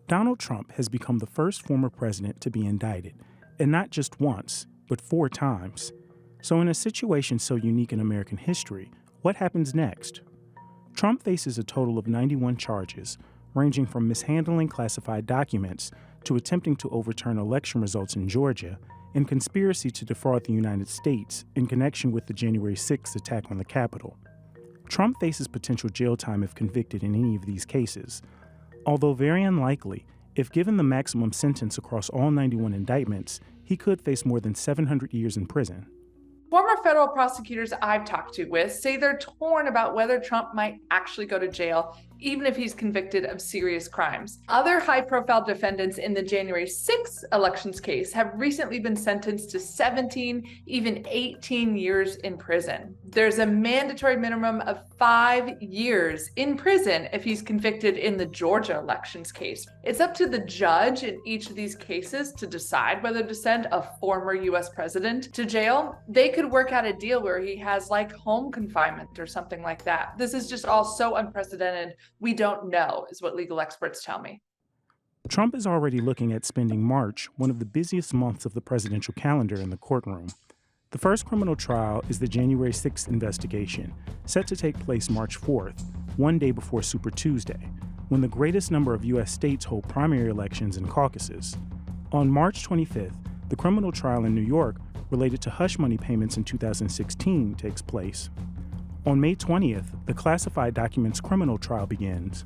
Donald Trump has become the first former president to be indicted, and not just once, but 4 times. So in a situation so unique in American history, what happens next? Trump faces a total of 91 charges, ranging from mishandling classified documents to attempting to overturn election results in Georgia and conspiracy to defraud the United States in connection with the January 6th attack on the Capitol. Trump faces potential jail time if convicted in any of these cases. Although very unlikely, if given the maximum sentence across all 91 indictments, he could face more than 700 years in prison. Former federal prosecutors I've talked to say they're torn about whether Trump might actually go to jail, even if he's convicted of serious crimes. Other high-profile defendants in the January 6th elections case have recently been sentenced to 17, even 18 years in prison. There's a mandatory minimum of 5 years in prison if he's convicted in the Georgia elections case. It's up to the judge in each of these cases to decide whether to send a former U.S. president to jail. They could work out a deal where he has like home confinement or something like that. This is just all so unprecedented. We don't know, is what legal experts tell me. Trump is already looking at spending March, one of the busiest months of the presidential calendar, in the courtroom. The first criminal trial is the January 6th investigation, set to take place March 4th, one day before Super Tuesday, when the greatest number of U.S. states hold primary elections and caucuses. On March 25th, the criminal trial in New York related to hush money payments in 2016 takes place. On May 20th, the classified documents criminal trial begins.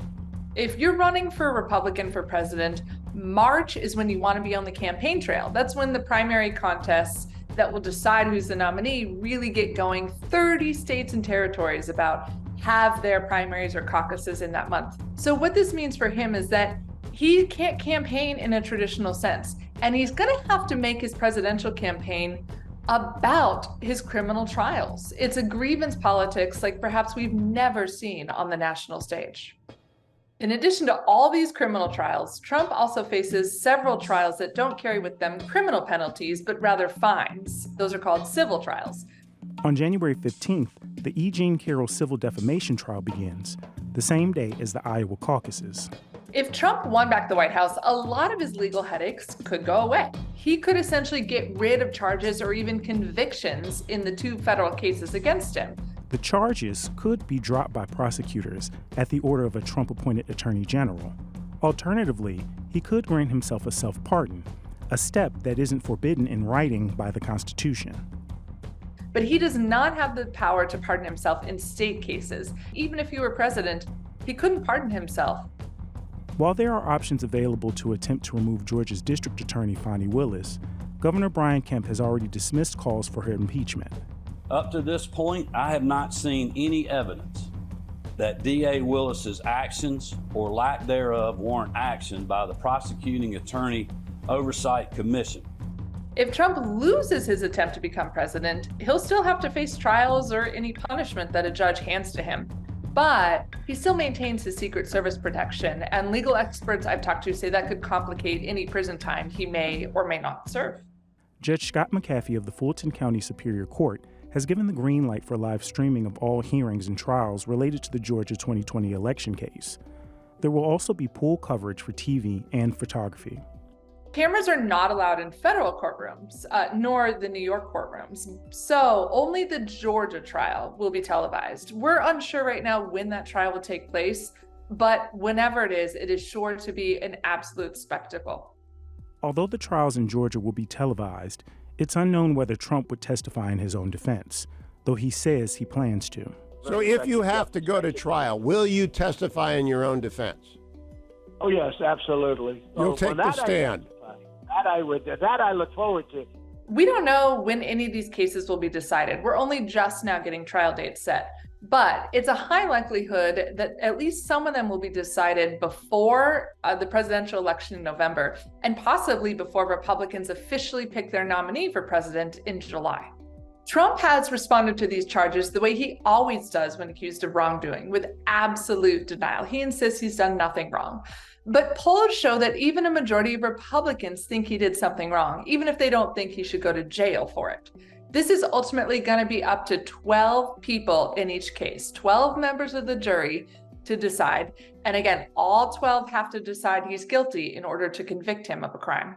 If you're running for a Republican for president, March is when you want to be on the campaign trail. That's when the primary contests that will decide who's the nominee really get going. 30 states and territories about have their primaries or caucuses in that month. So what this means for him is that he can't campaign in a traditional sense, and he's going to have to make his presidential campaign about his criminal trials. It's a grievance politics like perhaps we've never seen on the national stage. In addition to all these criminal trials, Trump also faces several trials that don't carry with them criminal penalties, but rather fines. Those are called civil trials. On January 15th, the E. Jean Carroll civil defamation trial begins, the same day as the Iowa caucuses. If Trump won back the White House, a lot of his legal headaches could go away. He could essentially get rid of charges or even convictions in the 2 federal cases against him. The charges could be dropped by prosecutors at the order of a Trump-appointed attorney general. Alternatively, he could grant himself a self-pardon, a step that isn't forbidden in writing by the Constitution. But he does not have the power to pardon himself in state cases. Even if he were president, he couldn't pardon himself. While there are options available to attempt to remove Georgia's District Attorney Fani Willis, Governor Brian Kemp has already dismissed calls for her impeachment. Up to this point, I have not seen any evidence that D.A. Willis's actions or lack thereof warrant action by the Prosecuting Attorney Oversight Commission. If Trump loses his attempt to become president, he'll still have to face trials or any punishment that a judge hands to him. But he still maintains his Secret Service protection, and legal experts I've talked to say that could complicate any prison time he may or may not serve. Judge Scott McAfee of the Fulton County Superior Court has given the green light for live streaming of all hearings and trials related to the Georgia 2020 election case. There will also be pool coverage for TV and photography. Cameras are not allowed in federal courtrooms, nor the New York courtrooms. So only the Georgia trial will be televised. We're unsure right now when that trial will take place, but whenever it is sure to be an absolute spectacle. Although the trials in Georgia will be televised, it's unknown whether Trump would testify in his own defense, though he says he plans to. So if you have to go to trial, will you testify in your own defense? Oh, yes, absolutely. You'll take the stand. That I look forward to. We don't know when any of these cases will be decided. We're only just now getting trial dates set. But it's a high likelihood that at least some of them will be decided before the presidential election in November, and possibly before Republicans officially pick their nominee for president in July. Trump has responded to these charges the way he always does when accused of wrongdoing, with absolute denial. He insists he's done nothing wrong. But polls show that even a majority of Republicans think he did something wrong, even if they don't think he should go to jail for it. This is ultimately going to be up to 12 people in each case, 12 members of the jury, to decide. And again, all 12 have to decide he's guilty in order to convict him of a crime.